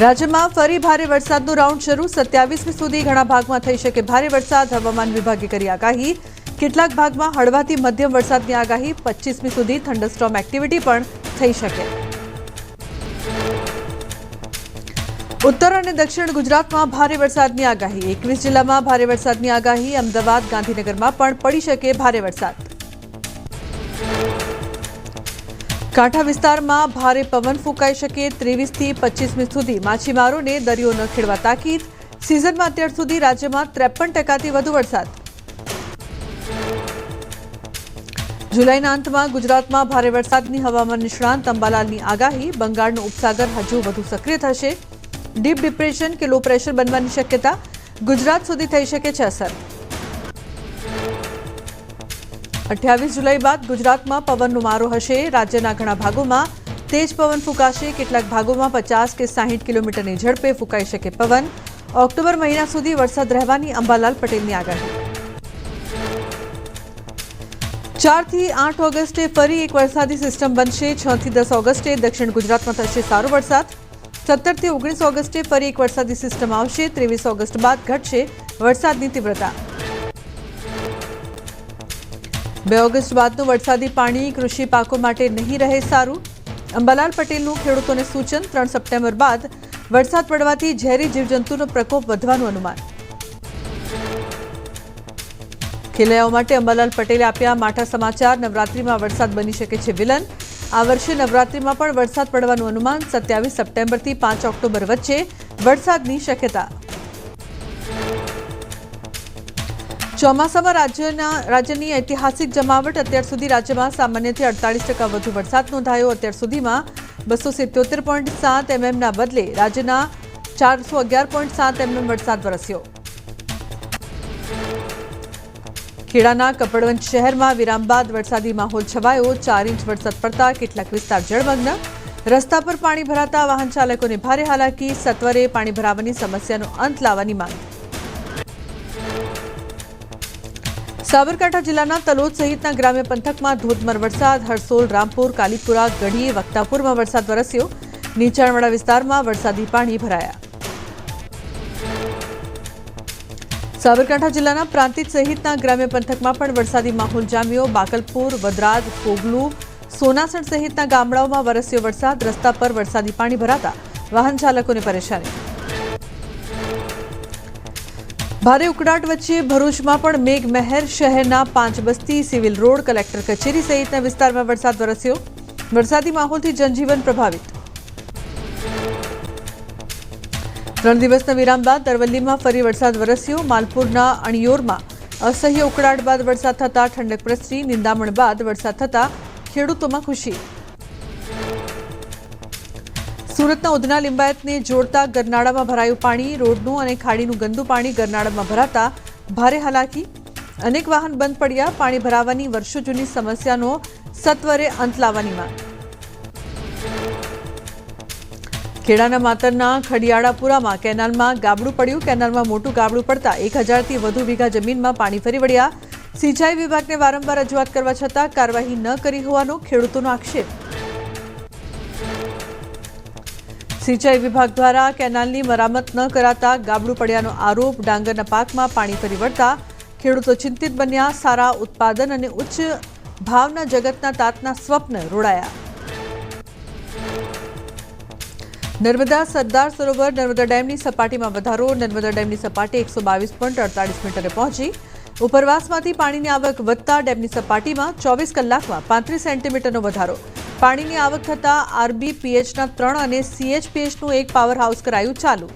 રાજ્યમાં ફરી ભારે વરસાદનો રાઉન્ડ શરૂ 27મી સુધી ઘણા ભાગમાં થઈ શકે ભારે વરસાદ હવામાન વિભાગે કરી આગાહી કેટલાક ભાગમાં હળવાથી મધ્યમ વરસાદની આગાહી 25મી સુધી થંડરસ્ટોર્મ એક્ટિવિટી પણ થઈ શકે ઉત્તર અને દક્ષિણ ગુજરાતમાં ભારે વરસાદની આગાહી 21 જિલ્લામાં ભારે વરસાદની આગાહી અમદાવાદ ગાંધીનગરમાં પણ પડી શકે ભારે વરસાદ કાંઠા વિસ્તારમાં ભારે પવન ફૂંકાઈ શકે 23 થી 25મી સુધી માછીમારોને દરિયો ન ખેડવા તાકીદ સિઝનમાં અત્યાર સુધી રાજ્યમાં 53% વધુ વરસાદ જુલાઈના અંતમાં ગુજરાતમાં ભારે વરસાદની હવામાન નિષ્ણાંત અંબાલાલની આગાહી બંગાળનો ઉપસાગર હજુ વધુ સક્રિય થશે ડીપ ડિપ્રેશન કે લો પ્રેશર બનવાની શક્યતા ગુજરાત સુધી થઈ શકે છે અસર 28 જુલાઈ બાદ ગુજરાતમાં પવનનો મારો હશે રાજ્યના ઘણા ભાગોમાં તેજ પવન ફૂંકાશે કેટલાક ભાગોમાં 50 કે 60 કિલોમીટરની ઝડપે ફૂંકાઈ શકે પવન ઓક્ટોબર મહિના સુધી વરસાદ રહેવાની અંબાલાલ પટેલની આગાહી 4 થી 8 ઓગસ્ટે ફરી એક વરસાદી સિસ્ટમ બનશે 6 થી 10 ઓગસ્ટે દક્ષિણ ગુજરાતમાં થશે સારો વરસાદ 17 થી 19 ઓગસ્ટે ફરી એક વરસાદી સિસ્ટમ આવશે 23 ઓગસ્ટ બાદ ઘટશે વરસાદની તીવ્રતા 2 ઓગસ્ટ બાદનું વરસાદી પાણી કૃષિ પાકો માટે નહીં રહે સારું અંબાલાલ પટેલનું ખેડૂતોને સૂચન 3 સપ્ટેમ્બર બાદ વરસાદ પડવાથી ઝેરી જીવજંતુનો પ્રકોપ વધવાનું અનુમાન ખેલૈયાઓ માટે અંબાલાલ પટેલે આપ્યા માઠા સમાચાર નવરાત્રીમાં વરસાદ બની શકે છે વિલન આ વર્ષે નવરાત્રીમાં પણ વરસાદ પડવાનું અનુમાન 27 સપ્ટેમ્બરથી 5 ઓક્ટોબર વચ્ચે વરસાદની શક્યતા ચોમાસામાં રાજ્યની ઐતિહાસિક જમાવટ અત્યાર સુધી રાજ્યમાં સામાન્યથી 48% વધુ વરસાદ નોંધાયો અત્યાર સુધીમાં 277.7 એમએમના બદલે રાજ્યના 411.7 એમએમ વરસાદ વરસ્યો ખેડાના કપડવંજ શહેરમાં વિરામ બાદ વરસાદી માહોલ છવાયો 4 ઇંચ વરસાદ પડતા કેટલાક વિસ્તાર જળમગ્ન રસ્તા પર પાણી ભરાતા વાહન ચાલકોને ભારે હાલાકી સત્વરે પાણી ભરાવાની સમસ્યાનો અંત લાવવાની માંગ સાબરકાંઠા જિલ્લાના તલોદ સહિતના ગ્રામ્ય પંથકમાં ધોધમાર વરસાદ હરસોલ રામપુર કાલીપુરા ગઢી વક્તાપુરમાં વરસાદ વરસ્યો નીચાણવાળા વિસ્તારમાં વરસાદી પાણી ભરાયા સાબરકાંઠા જિલ્લાના પ્રાંતિજ સહિતના ગ્રામ્ય પંથકમાં પણ વરસાદી માહોલ જામ્યો બાકલપુર વદરાજ કોગલુ સોનાસણ સહિતના ગામડાઓમાં વરસ્યો વરસાદ રસ્તા પર વરસાદી પાણી ભરાતા વાહન ચાલકોને પરેશાની ભારે ઉકળાટ વચ્ચે ભરૂચમાં પણ મેઘમહેર શહેરના 5 બસ્તી સિવિલ રોડ કલેક્ટર કચેરી સહિતના વિસ્તારમાં વરસાદ વરસ્યો વરસાદી માહોલથી જનજીવન પ્રભાવિત 3 દિવસના વિરામ બાદ અરવલ્લીમાં ફરી વરસાદ વરસ્યો માલપુરના અણિયોરમાં અસહ્ય ઉકળાટ બાદ વરસાદ થતા ઠંડક પ્રસરી નિંદામણ બાદ વરસાદ થતા ખેડૂતોમાં ખુશી સુરતના ઉધના લિંબાયતને જોડતા ગરનાળામાં ભરાયું પાણી રોડનું અને ખાડીનું ગંદુ પાણી ગરનાળામાં ભરાતા ભારે હાલાકી અનેક વાહન બંધ પડ્યા પાણી ભરાવાની વર્ષો જૂની સમસ્યાનો સત્વરે અંત લાવવાની માંગ ખેડાના માતરના ખડિયાળાપુરામાં કેનાલમાં ગાબડું પડ્યું કેનાલમાં મોટું ગાબડું પડતા 1000થી વધુ વીઘા જમીનમાં પાણી ફરી વળ્યા સિંચાઈ વિભાગને વારંવાર રજૂઆત કરવા છતાં કાર્યવાહી ન કરી હોવાનો ખેડૂતોનો આક્ષેપ સિંચાઈ વિભાગ દ્વારા કેનાલની મરામત ન કરાતા ગાબડું પડ્યાનો આરોપ ડાંગરના પાકમાં પાણી ફરી વળતા ખેડૂતો ચિંતિત બન્યા સારા ઉત્પાદન અને ઉચ્ચ ભાવના જગતના તાતના સ્વપ્ન રોડાયા નર્મદા સરદાર સરોવર નર્મદા ડેમની સપાટીમાં વધારો નર્મદા ડેમની સપાટી 122.48 મીટરે પહોંચી ઉપરવાસમાંથી પાણીની આવક વધતા ડેમની સપાટીમાં 24 કલાકમાં 35 સેન્ટીમીટરનો વધારો પાણીની આવક થતાં આરબીપીએચના 3 અને સીએચપીએચનું એક પાવર હાઉસ કરાયું ચાલુ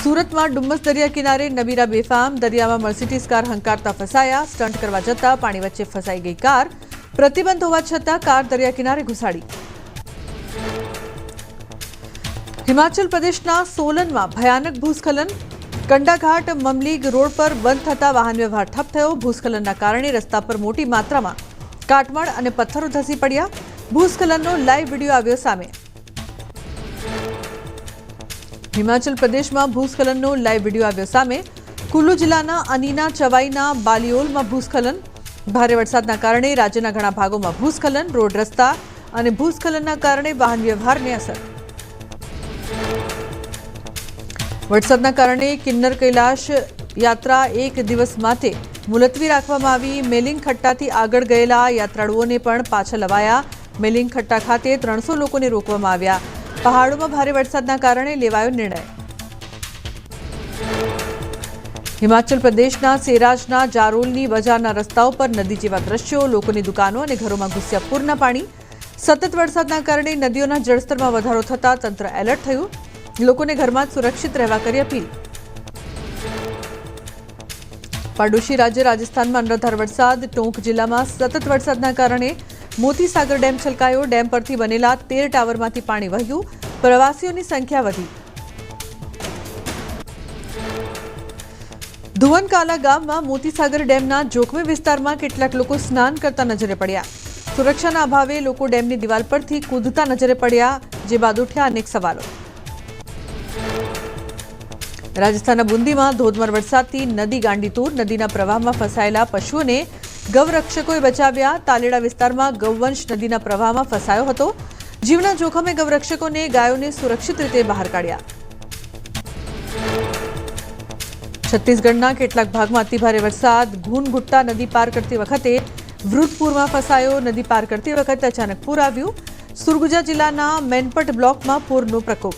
સુરતમાં ડુમ્મસ દરિયા કિનારે નબીરા બેફામ દરિયામાં મર્સિડીઝ કાર હંકારતા ફસાયા સ્ટન્ટ કરવા જતાં પાણી વચ્ચે ફસાઈ ગઈ કાર પ્રતિબંધ હોવા છતાં કાર દરિયા કિનારે ઘુસાડી હિમાચલ પ્રદેશના સોલનમાં ભયાનક ભૂસ્ખલન કંડાઘાટ મમલીગ રોડ પર બંધ થતા વાહન વ્યવહાર ઠપ થયો ભૂસ્ખલનના કારણે રસ્તા પર મોટી માત્રામાં કાટમાળ અને પથ્થરો ધસી પડ્યા ભૂસ્ખલનનો લાઈવ વિડીયો આવ્યો સામે હિમાચલ પ્રદેશમાં ભૂસ્ખલનનો લાઈવ વિડીયો આવ્યો સામે કુલ્લુ જિલ્લાના અનીના ચવાઈના બાલિયોલમાં ભૂસ્ખલન ભારે વરસાદના કારણે રાજ્યના ઘણા ભાગોમાં ભૂસ્ખલન રોડ રસ્તા અને ભૂસ્ખલનના કારણે વાહન વ્યવહારને અસર. વરસાદના કારણે કિન્નર કૈલાશ યાત્રા એક દિવસ માટે મુલતવી રાખવામાં આવી. મેલિંગ ખટ્ટાથી આગળ ગયેલા યાત્રાળુઓને પણ પાછા લવાયા. મેલિંગ ખટ્ટા ખાતે 300 લોકોને રોકવામાં આવ્યા. પહાડોમાં ભારે વરસાદના કારણે લેવાયો નિર્ણય. હિમાચલ પ્રદેશના સેરાજના જારોલની બજારના રસ્તાઓ પર નદી જેવા દ્રશ્યો. લોકોની દુકાનો અને ઘરોમાં ઘૂસ્યા પૂરના પાણી. સતત વરસાદના કારણે નદીઓના જળસ્તરમાં વધારો થતાં તંત્ર એલર્ટ થયું. લોકોને ઘરમાં જ સુરક્ષિત રહેવા કરી અપીલ. પડોશી રાજ્ય રાજસ્થાનમાં અનરાધાર વરસાદ. ટોંક જિલ્લામાં સતત વરસાદના કારણે મોતી સાગર ડેમ છલકાયો. ડેમ પરથી બનેલા 13 ટાવરમાંથી પાણી વહ્યું. પ્રવાસીઓની સંખ્યા વધી. ધુવનકાલા ગામમાં મોતીસાગર ડેમના જોખમી વિસ્તારમાં કેટલાક લોકો સ્નાન કરતા નજરે પડ્યા. સુરક્ષાના અભાવે લોકો ડેમની દિવાલ પરથી કૂદતા નજરે પડ્યા, જે બાદ ઉઠ્યા અનેક સવાલો. રાજસ્થાનના બુંદીમાં ધોધમાર વરસાદથી નદી ગાંડીતુર. નદીના પ્રવાહમાં ફસાયેલા પશુઓને ગૌરક્ષકોએ બચાવ્યા. તાલેડા વિસ્તારમાં ગૌવંશ નદીના પ્રવાહમાં ફસાયો હતો. જીવના જોખમે ગૌરક્ષકોને ગાયોને સુરક્ષિત રીતે બહાર કાઢ્યા. છત્તીસગઢના કેટલાક ભાગમાં અતિભારે વરસાદ. ઘૂનઘુટ્ટા નદી પાર કરતી વખતે વૃદ્ધ પૂરમાં ફસાયો. નદી પાર કરતી વખતે અચાનક પૂર આવ્યું. સુરગુજા જિલ્લાના મેનપટ બ્લોકમાં પૂરનો પ્રકોપ.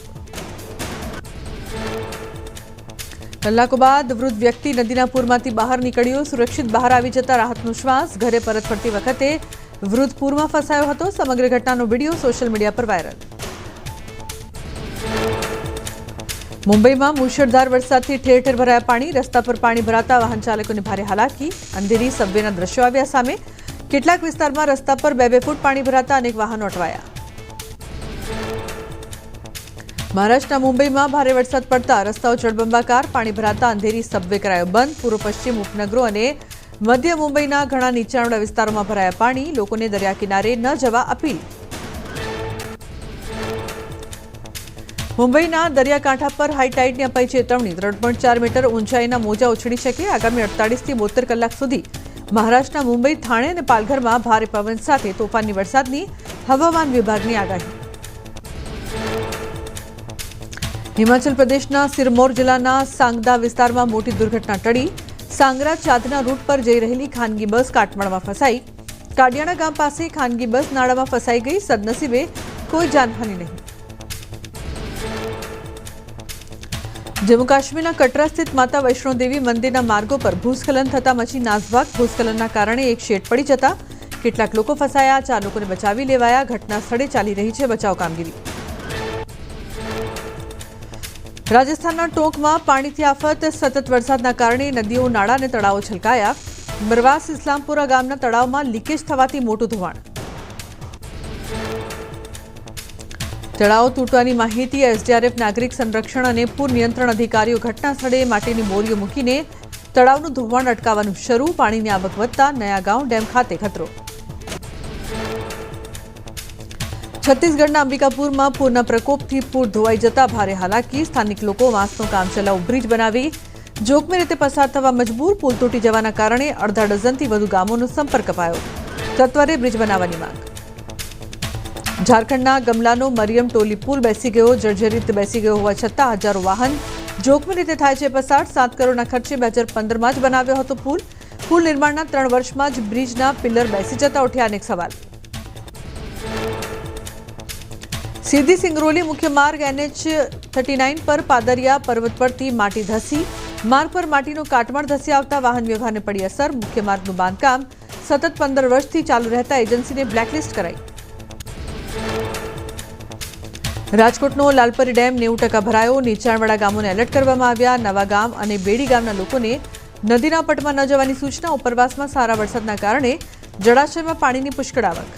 કલાકો બાદ વૃદ્ધ વ્યક્તિ નદીના પૂરમાંથી બહાર નીકળ્યો. સુરક્ષિત બહાર આવી જતા રાહતનો શ્વાસ. ઘરે પરત ફરતી વખતે વૃદ્ધ પૂરમાં ફસાયો હતો. સમગ્ર ઘટનાનો વિડીયો સોશિયલ મીડિયા પર વાયરલ. મુંબઈમાં મુશળધાર વરસાદથી ઠેર ઠેર ભરાયા પાણી. રસ્તા પર પાણી ભરાતા વાહન ચાલકોને ભારે હાલાકી. અંધેરી સબવેના દ્રશ્યો આવ્યા સામે. કેટલાક વિસ્તારમાં રસ્તા પર 2-2 ફૂટ પાણી ભરાતા અનેક વાહનો અટવાયા. મહારાષ્ટ્રના મુંબઈમાં ભારે વરસાદ પડતા રસ્તાઓ જળબંબાકાર. પાણી ભરાતા અંધેરી સબવે કરાયો બંધ. પૂર્વ પશ્ચિમ ઉપનગરો અને મધ્ય મુંબઈના ઘણા નીચાણવાળા વિસ્તારોમાં ભરાયા પાણી. લોકોને દરિયા કિનારે ન જવા અપીલ. મુંબઈના દરિયાકાંઠા પર હાઈ ટાઈડની અપાઈ ચેતવણી. 3.4 મીટર ઊંચાઈના મોજા ઉછળી શકે. આગામી 48 થી 72 કલાક સુધી મહારાષ્ટ્રના મુંબઈ, થાણે અને પાલઘરમાં ભારે પવન સાથે તોફાની વરસાદની હવામાન વિભાગની આગાહી. હિમાચલ પ્રદેશના સિરમૌર જિલ્લાના સાંગદા વિસ્તારમાં મોટી દુર્ઘટના ટળી. સાંગરા ચાંદના રૂટ પર જઈ રહેલી ખાનગી બસ કાટમાળમાં ફસાઈ. કાડિયાણા ગામ પાસે ખાનગી બસ નાળામાં ફસાઈ ગઈ. સદનસીબે કોઈ જાનહાનિ નહીં. જમ્મુ કાશ્મીરના કટરા સ્થિત માતા વૈષ્ણોદેવી મંદિરના માર્ગો પર ભૂસ્ખલન થતા મચી નાસભાગ. ભૂસ્ખલનના કારણે એક શેડ પડી જતા કેટલાક લોકો ફસાયા. 4 લોકોને બચાવી લેવાયા. ઘટના સ્થળે ચાલી રહી છે બચાવ કામગીરી. રાજસ્થાનના ટોંકમાં પાણીથી આફત. સતત વરસાદના કારણે નદીઓ, નાળા અને તળાવો છલકાયા. બરવાસ ઇસ્લામપુરા ગામના તળાવમાં લીકેજ થવાથી મોટું ધોવાણ. તળાવ તૂટવાની માહિતી. એસડીઆરએફ, નાગરિક સંરક્ષણ અને પૂર નિયંત્રણ અધિકારીઓ ઘટના સ્થળે માટીની બોરીઓ મૂકીને તળાવનું ધોવાણ અટકાવવાનું શરૂ. પાણીની આવક વધતા નયાગાંવ ડેમ ખાતે ખતરો. છત્તીસગઢના અંબિકાપુરમાં પૂરના પ્રકોપથી પૂર ધોવાઈ જતા ભારે હાલાકી. સ્થાનિક લોકો વાંસનો કામચલાઉ બ્રિજ બનાવી જોખમી રીતે પસાર થવા મજબૂર. પુલ તૂટી જવાના કારણે અડધા ડઝનથી વધુ ગામોનો સંપર્ક અપાયો. સત્વરે બ્રિજ બનાવવાની માંગ. ઝારખંડના ગમલાનો મરિયમ ટોલી પુલ બેસી ગયો. જર્જરિત બેસી ગયો હોવા છતાં હજારો વાહન જોખમી રીતે થાય છે પસાર. 7 કરોડના ખર્ચે 2015માં જ બનાવ્યો હતો પુલ. પુલ નિર્માણના 3 વર્ષમાં જ બ્રિજના પિલર બેસી જતા ઉઠ્યા અનેક સવાલ. સીધી સિંગરોલી મુખ્ય માર્ગ NH39 પર પાદરિયા પર્વત પરથી માટી ધસી. માર્ગ પર માટીનો કાટમાળ ધસી આવતા વાહન વ્યવહારને પડી અસર. મુખ્ય માર્ગનું બાંધકામ સતત 15 વર્ષથી ચાલુ રહેતા એજન્સીને બ્લેકલિસ્ટ કરાઈ. રાજકોટનો લાલપરી ડેમ 90% ભરાયો. નીચાણવાળા ગામોને એલર્ટ કરવામાં આવ્યા. નવા ગામ અને બેડી ગામના લોકોને નદીના પટમાં ન જવાની સૂચના. ઉપરવાસમાં સારા વરસાદના કારણે જળાશયમાં પાણીની પુષ્કળ આવક.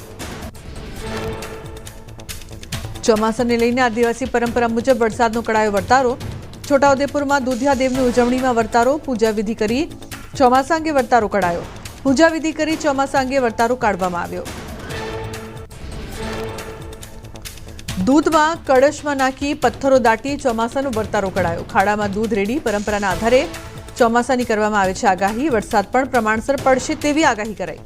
ચોમાસાને લઈને આદિવાસી પરંપરા મુજબ વરસાદનો કડાયો વર્તારો. છોટાઉદેપુરમાં દુધિયા દેવની ઉજવણીમાં વર્તારો. પૂજા વિધિ કરી ચોમાસા અંગે વર્તારો કઢાયો. પૂજા વિધિ કરી ચોમાસા અંગે વર્તારો કાઢવામાં આવ્યો. દૂધમાં કળશમાં નાખી પથ્થરો દાટી ચોમાસાનો વર્તારો કઢાયો. ખાડામાં દૂધ રેડી પરંપરાના આધારે ચોમાસાની કરવામાં આવે છે આગાહી. વરસાદ પણ પ્રમાણસર પડશે તેવી આગાહી કરાઈ.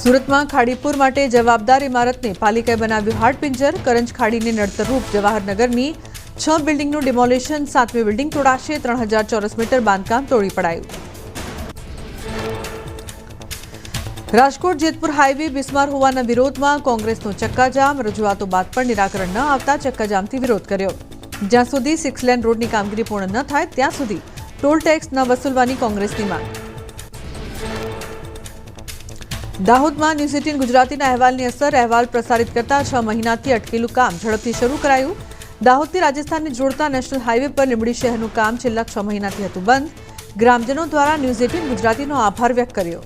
સુરતમાં ખાડીપુર માટે જવાબદાર ઇમારતને પાલિકાએ બનાવ્યું હાડપિંજર. કરંજ ખાડીને નડતરરૂપ જવાહરનગરની 6 બિલ્ડિંગનું ડિમોલિશન. 7મી બિલ્ડિંગ તોડાશે. 3000 ચોરસ મીટર બાંધકામ તોડી પડાયું. રાજકોટ જેતપુર હાઈવે બિસ્માર હોવાના વિરોધમાં કોંગ્રેસનો ચક્કાજામ. રજૂઆતો બાદ પણ નિરાકરણ ન આવતા ચક્કાજામથી વિરોધ કર્યો. જ્યાં સુધી 6 લેન રોડની કામગીરી પૂર્ણ ન થાય ત્યાં સુધી ટોલ ટેક્સ ન વસૂલવાની કોંગ્રેસની માંગ. દાહોદમાં ન્યૂઝ 18 ગુજરાતીના અહેવાલની અસર. અહેવાલ પ્રસારિત કરતા 6 મહિનાથી અટકેલું કામ ઝડપથી શરૂ કરાયું. દાહોદથી રાજસ્થાનને જોડતા નેશનલ હાઈવે પર લીંબડી શહેરનું કામ છેલ્લા 6 મહિનાથી હતું બંધ. ગ્રામજનો દ્વારા ન્યૂઝ 18 ગુજરાતીનો આભાર વ્યક્ત કર્યો.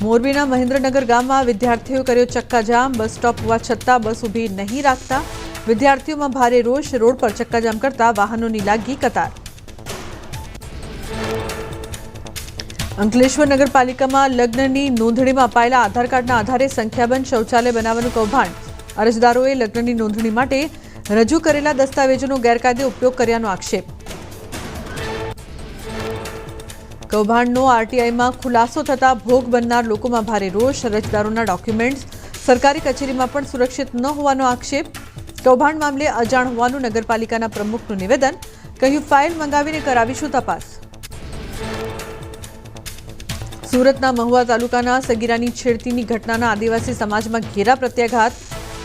મોરબીના મહેન્દ્રનગર ગામમાં વિદ્યાર્થીઓ કર્યો ચક્કાજામ. બસ સ્ટોપ હોવા છતાં બસ ઊભી નહીં રાખતા વિદ્યાર્થીઓમાં ભારે રોષ. રોડ પર ચક્કાજામ કરતા વાહનોની લાગી કતાર. અંકલેશ્વર નગરપાલિકામાં લગ્નની નોંધણીમાં અપાયેલા આધાર કાર્ડના આધારે સંખ્યાબંધ શૌચાલય બનાવવાનું કૌભાંડ. અરજદારોએ લગ્નની નોંધણી માટે રજૂ કરેલા દસ્તાવેજોનો ગેરકાયદે ઉપયોગ કર્યાનો આક્ષેપ. કૌભાંડનો આરટીઆઈમાં ખુલાસો થતા ભોગ બનનાર લોકોમાં ભારે રોષ. અરજદારોના ડોક્યુમેન્ટ્સ સરકારી કચેરીમાં પણ સુરક્ષિત ન હોવાનો આક્ષેપ. કૌભાંડ મામલે અજાણ હોવાનું નગરપાલિકાના પ્રમુખનું નિવેદન. કહ્યું ફાઇલ મંગાવીને કરાવીશું તપાસ. સુરતના મહુવા તાલુકાના સગીરાની છેડતીની ઘટનાના આદિવાસી સમાજમાં ઘેરા પ્રત્યાઘાત.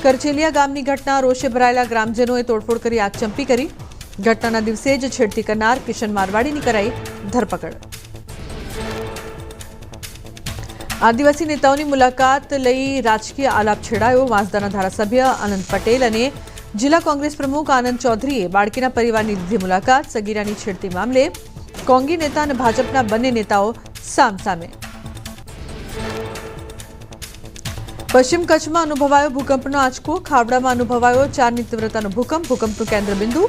કરચેલિયા ગામની ઘટના. રોષે ભરાયેલા ગ્રામજનોએ તોડફોડ કરી આગચંપી કરી. ઘટનાના દિવસે જ છેડતી કરનાર કિશન મારવાડીની કરાઈ ધરપકડ. આદિવાસી નેતાઓની મુલાકાત લઈ રાજકીય આલાપ છેડાયો. વાંસદાના ધારાસભ્ય આનંદ પટેલ અને જિલ્લા કોંગ્રેસ પ્રમુખ આનંદ ચૌધરીએ બાળકીના પરિવારની લીધી મુલાકાત. સગીરાની છેડતી મામલે કોંગી નેતા અને ભાજપના બંને નેતાઓ સામસામે. પશ્ચિમ કચ્છમાં અનુભવાયો ભૂકંપનો આંચકો. ખાવડામાં અનુભવાયો 4ની તીવ્રતાનો ભૂકંપ. ભૂકંપનું કેન્દ્રબિંદુ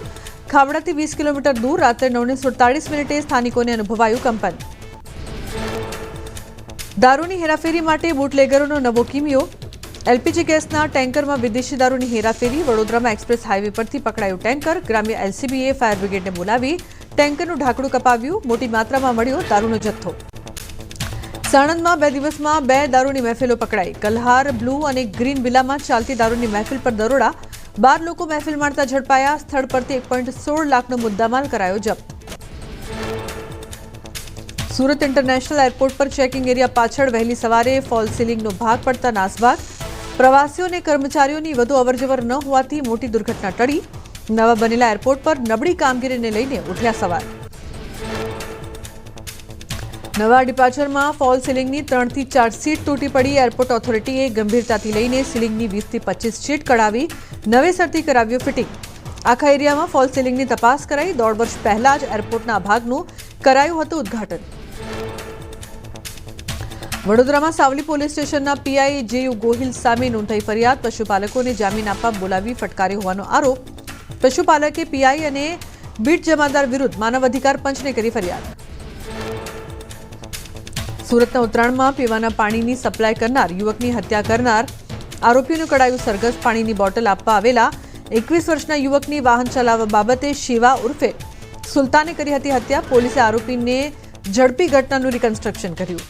ખાવડાથી 20 કિલોમીટર દૂર. રાત્રે 9:47 સ્થાનિકોને અનુભવાયું કંપન. દારૂની હેરાફેરી માટે બુટલેગરોનો નવો કિમિયો. એલપીજી ગેસના ટેન્કરમાં વિદેશી દારૂની હેરાફેરી. વડોદરામાં એક્સપ્રેસ હાઈવે પરથી પકડાયું ટેન્કર. ગ્રામ્ય એલસીબીએ ફાયર બ્રિગેડને બોલાવી ટેન્કરનું ઢાંકણું કપાવ્યું. મોટી માત્રામાં મળ્યો દારૂનો જથ્થો. સાણંદમાં 2 દિવસમાં 2 દારૂની મહેફિલો પકડાઈ. કલ્હાર બ્લુ અને ગ્રીન વિલામાં ચાલતી દારૂની મહેફિલ પર દરોડા. 12 લોકો મહેફિલ માણતા ઝડપાયા. સ્થળ પરથી 1.16 લાખનો મુદ્દામાલ કરાયો જપ્ત. સુરત ઇન્ટરનેશનલ એરપોર્ટ પર ચેકિંગ એરિયા પાછળ વહેલી સવારે ફોલ સીલિંગનો ભાગ પડતા નાસભાગ. પ્રવાસીઓ અને કર્મચારીઓની વધુ અવરજવર ન હોવાથી મોટી દુર્ઘટના ટળી. નવા બનેલા એરપોર્ટ પર નબળી કામગીરીને લઈને ઉઠ્યા સવાલ. નવા ડિપાર્ચરમાં ફોલ સીલિંગની 3 થી 4 સીટ તૂટી પડી. એરપોર્ટ ઓથોરિટીએ ગંભીરતાથી લઈને સીલિંગની 20 થી 25 સીટ કઢાવી નવેસરથી કરાવ્યું ફિટિંગ. આખા એરિયામાં ફોલ સીલિંગની તપાસ કરાઈ. 1.5 વર્ષ પહેલા જ એરપોર્ટના ભાગનું કરાયું હતું ઉદ્ઘાટન. વડોદરામાં સાવલી પોલીસ સ્ટેશનના પીઆઈ જેયુ ગોહિલ સામે નોંધાઈ ફરિયાદ. પશુપાલકોને જામીન આપવા બોલાવી ફટકાર્યો હોવાનો આરોપ. પશુપાલકે પીઆઈ અને બીટ જમાદાર વિરુદ્ધ માનવ અધિકાર પંચને કરી ફરિયાદ. સુરતના ઉત્તરાયણમાં પીવાના પાણીની સપ્લાય કરનાર યુવકની હત્યા કરનાર આરોપીઓનું કડાયું સરઘસ. પાણીની બોટલ આપવા આવેલા 21 વર્ષના યુવકની વાહન ચલાવવા બાબતે શિવા ઉર્ફે સુલતાને કરી હતી હત્યા. પોલીસે આરોપીને ઝડપી ઘટનાનું રિકન્સ્ટ્રક્શન કર્યું.